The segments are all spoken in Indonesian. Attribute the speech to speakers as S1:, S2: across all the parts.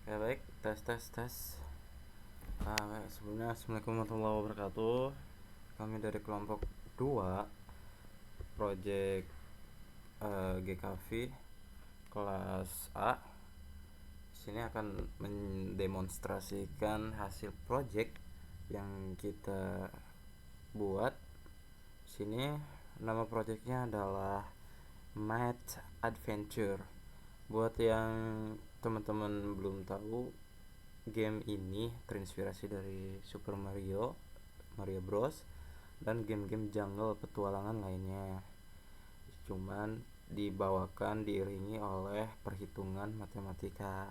S1: Ya baik, tes tes tes. Sebelumnya Assalamualaikum warahmatullahi wabarakatuh. Kami dari kelompok 2 Project GKV kelas A. Sini akan mendemonstrasikan hasil project yang kita buat. Sini nama projectnya adalah Math Adventure. Buat yang teman-teman belum tahu, game ini terinspirasi dari Super Mario Bros dan game-game jungle petualangan lainnya, cuman diiringi oleh perhitungan matematika.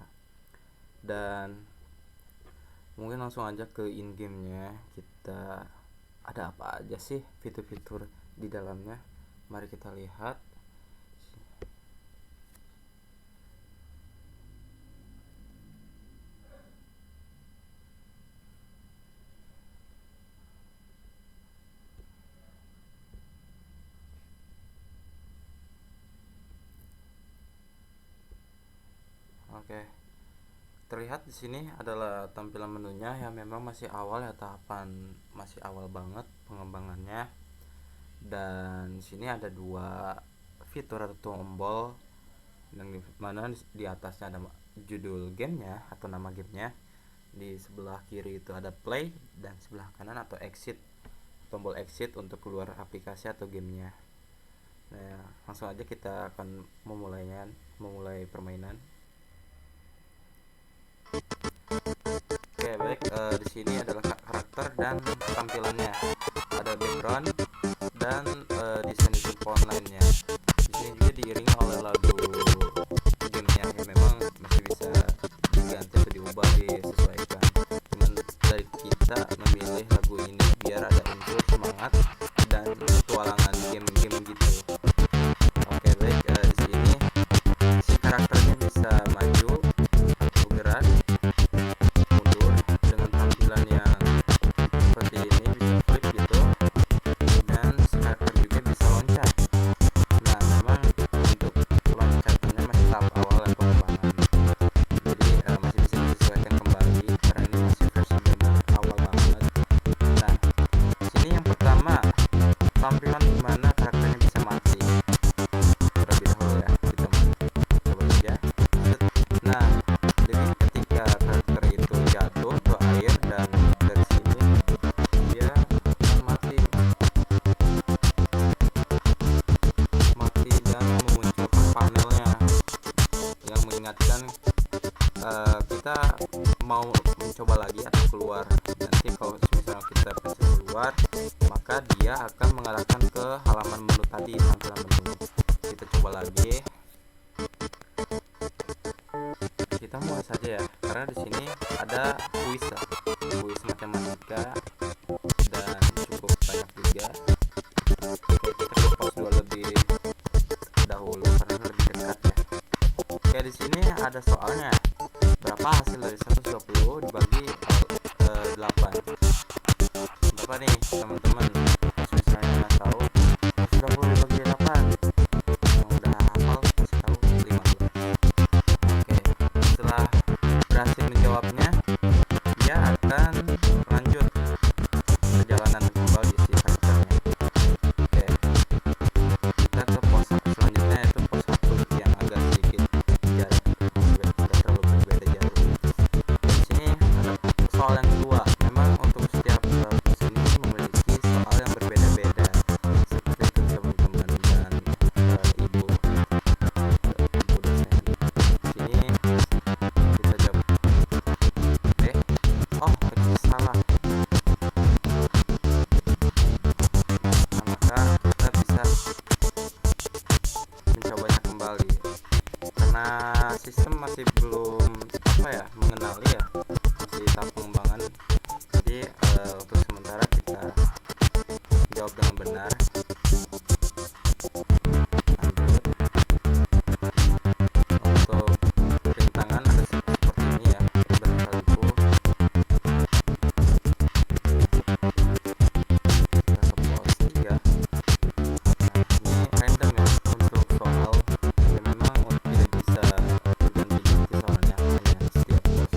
S1: Dan mungkin langsung aja ke in gamenya. Kita ada apa aja sih fitur-fitur di dalamnya, mari kita lihat. Oke, terlihat di sini adalah tampilan menunya yang memang masih awal ya, tahapan masih awal banget pengembangannya. Dan sini ada dua fitur atau tombol, yang mana di atasnya ada judul gamenya atau nama gamenya. Di sebelah kiri itu ada play, dan sebelah kanan atau exit, tombol exit untuk keluar aplikasi atau gamenya. Nah, langsung aja kita akan memulai permainan. Oke, baik. Di sini adalah karakter dan tampilannya. Ada background dan desain font lainnya. Di sini juga diiringi oleh lagu gamenya yang memang masih bisa diganti atau diubah, disesuaikan. Cuman dari kita memilih lagu ini biar ada unsur semangat dan petualangan game-game gitu. Oke, baik. Di sini si karakternya bisa maju atau bergerak, mundur dengan tampilan yang seperti ini, bisa flip gitu, dan si karakter juga bisa loncat. Nah, memang untuk loncatannya masih tahap awal ya pengembangan, jadi masih bisa disesuaikan kembali karena ini masih versi game awal banget. Nah, sini yang pertama tampilan dimana karakternya bisa mati. Terlebih dahulu ya, kita coba aja. Nah, jadi ketika karakter itu jatuh ke air, dan dari sini dia akan mati dan memunculkan panelnya yang mengingatkan kita mau mencoba lagi atau keluar. Nanti kalau misalnya kita pencet keluar, maka dia akan mengarahkan ke halaman menu tadi, tampilan menu. Kita coba lagi. Kita mulai saja ya, karena di sini ada kuis matematika dan cukup banyak juga. Oke, kita ke pos 2 lebih dahulu karena lebih dekat ya. Oke, di sini ada soalnya. Berapa hasil dari 120 dibagi 8? Berapa nih teman-teman? Kalau misalnya tahu 120 dibagi 8, yang udah hafal pasti tahu 15. Oke, setelah berhasil menjawabnya, dia akan lanjut perjalanan kembali si karakternya. Oke, kita ke pos selanjutnya, yaitu pos 1 yang agak sedikit jarak, tidak terlalu berbeda jauh. Di sini ada soal yang kedua. Memang untuk setiap pos ini memiliki soal yang berbeda-beda, seperti itu teman-teman dan ibu dosen. Sini kita jawab. Oh, tadi salah. Nah, maka kita bisa mencobanya kembali karena sistem masih belum mengenali ya, masih tahap pengembangan. Jadi untuk sementara kita jawab dengan benar. Lanjut. Untuk rintangan ada seperti ini ya, bersalinku. Kita ke pos 3. Nah, ini random ya untuk soal, ya memang tidak bisa diganti-ganti soalnya, hanya setiap pos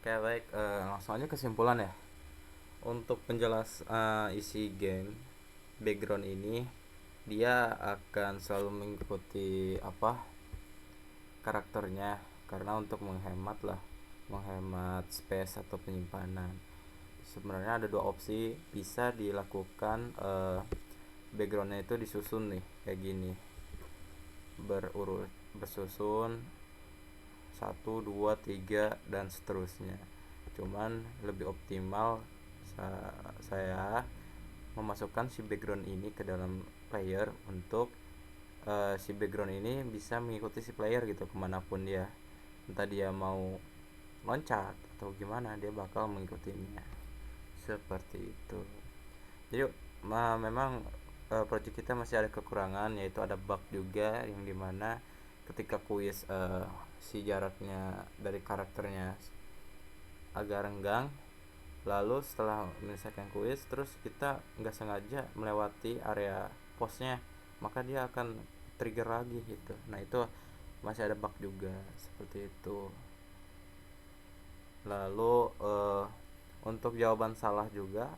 S1: Oke baik, langsung aja kesimpulan ya. Untuk penjelas isi game background ini, dia akan selalu mengikuti karakternya, karena untuk menghemat space atau penyimpanan. Sebenarnya ada dua opsi bisa dilakukan. Backgroundnya itu disusun nih kayak gini, bersusun 1 2 3 dan seterusnya. Cuman lebih optimal saya memasukkan si background ini ke dalam player untuk si background ini bisa mengikuti si player gitu kemanapun dia, entah dia mau loncat atau gimana, dia bakal mengikutinya seperti itu. Jadi memang project kita masih ada kekurangan, yaitu ada bug juga yang dimana ketika kuis si jaraknya dari karakternya agak renggang, lalu setelah menyelesaikan kuis terus kita nggak sengaja melewati area posnya, maka dia akan trigger lagi gitu. Nah itu masih ada bug juga seperti itu. Lalu untuk jawaban salah juga,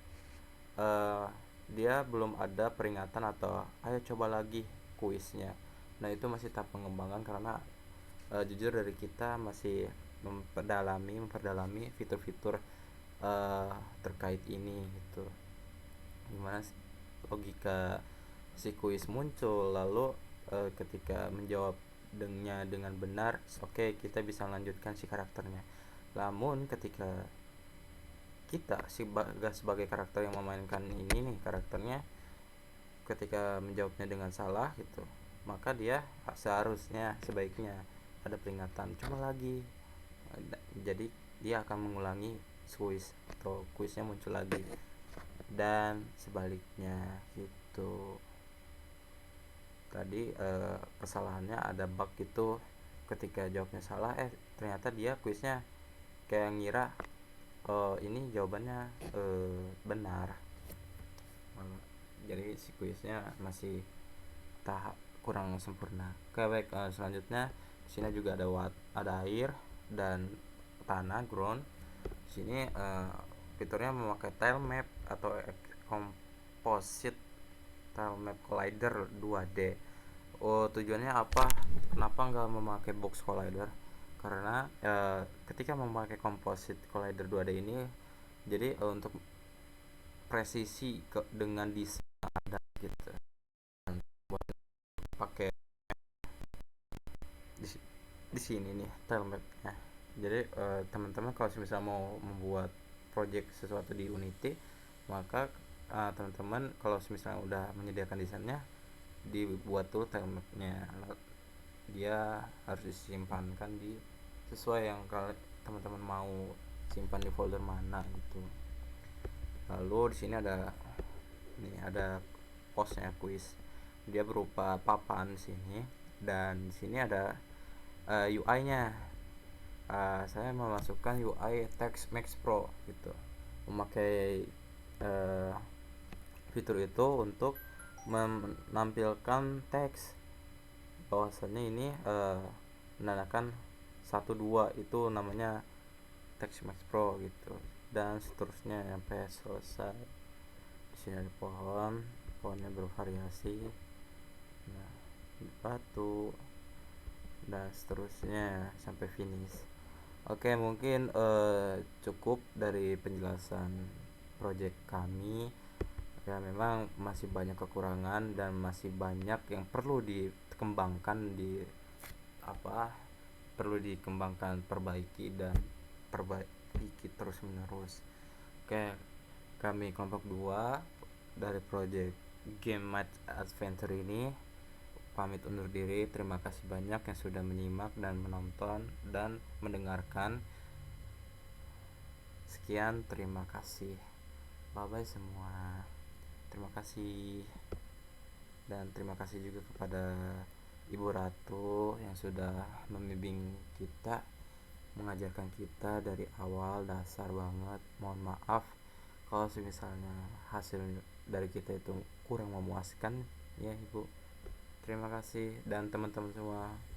S1: dia belum ada peringatan atau ayo coba lagi kuisnya. Nah itu masih tahap pengembangan, karena jujur dari kita masih memperdalami fitur-fitur terkait ini gitu. Gimana logika si kuis muncul, lalu ketika menjawab dengan benar, oke, kita bisa melanjutkan si karakternya. Namun ketika kita sebagai karakter yang memainkan ini nih karakternya, ketika menjawabnya dengan salah gitu, maka dia sebaiknya ada peringatan coba lagi. Jadi dia akan mengulangi kuis atau kuisnya muncul lagi, dan sebaliknya gitu. Tadi kesalahannya ada bug itu, ketika jawabnya salah ternyata dia kuisnya kayak ngira ini jawabannya benar, jadi si kuisnya masih tahap kurang sempurna. Oke baik, selanjutnya di sini juga ada air dan tanah ground. Di sini fiturnya memakai tile map atau composite tile map collider 2D. Tujuannya apa? Kenapa nggak memakai box collider? Karena ketika memakai composite collider 2D ini, jadi untuk presisi dengan desain ada gitu. Buat pakai di, di sini nih tile mapnya. Jadi teman-teman kalau misalnya mau membuat project sesuatu di Unity, maka teman-teman kalau misalnya udah menyediakan desainnya, dibuat tuh tile mapnya. Dia harus disimpankan di sesuai yang kalau teman-teman mau simpan di folder mana itu. Lalu di sini ada postnya kuis, dia berupa papan di sini, dan di sini ada UI-nya. Saya memasukkan UI Text Max Pro gitu, memakai fitur itu untuk menampilkan teks bahwasannya ini menandakan 1 2 itu namanya Text Max Pro gitu, dan seterusnya sampai selesai. Di sini ada pohonnya bervariasi, nah batu dan seterusnya sampai finish. Oke, mungkin cukup dari penjelasan project kami. Ya memang masih banyak kekurangan dan masih banyak yang perlu dikembangkan, apa perlu dikembangkan, perbaiki dan perbaiki terus menerus. Oke, kami kelompok 2 dari project Game Match Adventure ini pamit undur diri. Terima kasih banyak yang sudah menyimak dan menonton dan mendengarkan. Sekian, terima kasih. Bye bye semua. Terima kasih. Dan terima kasih juga kepada Ibu Ratu yang sudah membimbing kita, mengajarkan kita dari awal dasar banget. Mohon maaf kalau misalnya hasil dari kita itu kurang memuaskan ya Ibu. Terima kasih dan teman-teman semua.